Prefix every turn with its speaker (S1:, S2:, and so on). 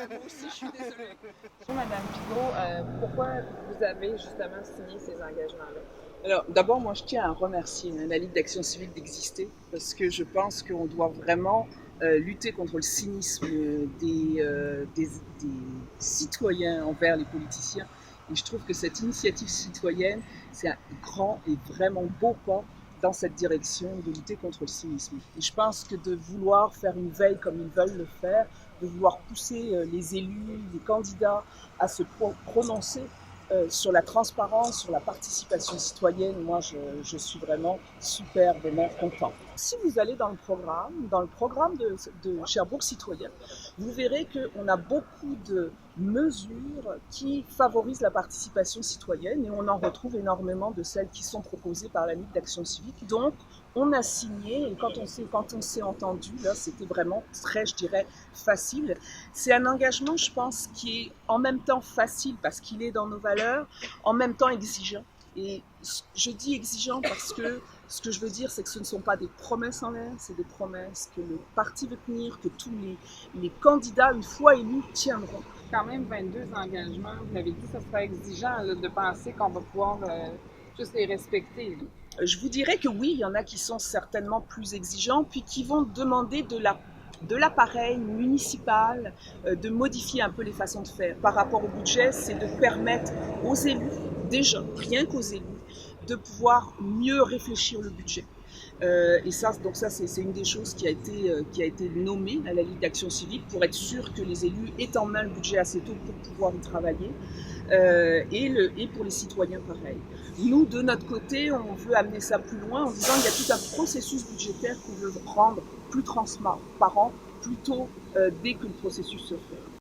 S1: Moi aussi, je suis désolée. Madame Pigot, pourquoi vous avez justement signé ces engagements-là?
S2: Alors, d'abord, moi, je tiens à remercier la Ligue d'Action Civique d'exister parce que je pense qu'on doit vraiment lutter contre le cynisme des citoyens envers les politiciens. Et je trouve que cette initiative citoyenne, c'est un grand et vraiment beau pas dans cette direction de lutter contre le cynisme. Et je pense que de vouloir faire une veille comme ils veulent le faire, de vouloir pousser les élus, les candidats à se prononcer sur la transparence, sur la participation citoyenne, moi je suis vraiment superbement content. Si vous allez dans le programme de Cherbourg Citoyen, vous verrez qu'on a beaucoup de mesures qui favorisent la participation citoyenne et on en retrouve énormément de celles qui sont proposées par la Ligue d'Action Civique. Donc on a signé et quand on s'est entendu, là c'était vraiment très, je dirais, facile. C'est un engagement, je pense, qui est en même temps facile parce qu'il est dans nos valeurs, en même temps exigeant. Et je dis exigeant parce que ce que je veux dire, c'est que ce ne sont pas des promesses en l'air, c'est des promesses que le parti veut tenir, que tous les candidats, une fois élus, tiendront.
S1: Quand même 22 engagements, vous l'avez dit, ça serait exigeant là, de penser qu'on va pouvoir juste les respecter. Là.
S2: Je vous dirais que oui, il y en a qui sont certainement plus exigeants, puis qui vont demander de l'appareil municipal de modifier un peu les façons de faire. Par rapport au budget, c'est de permettre aux élus, déjà, rien qu'aux élus, de pouvoir mieux réfléchir le budget. Et ça, donc ça, c'est une des choses qui a été nommée à la Ligue d'Action Civique pour être sûr que les élus aient en main le budget assez tôt pour pouvoir y travailler. Et pour les citoyens pareil. Nous, de notre côté, on veut amener ça plus loin en disant qu'il y a tout un processus budgétaire qu'on veut rendre plus transparent, plus tôt dès que le processus se fait.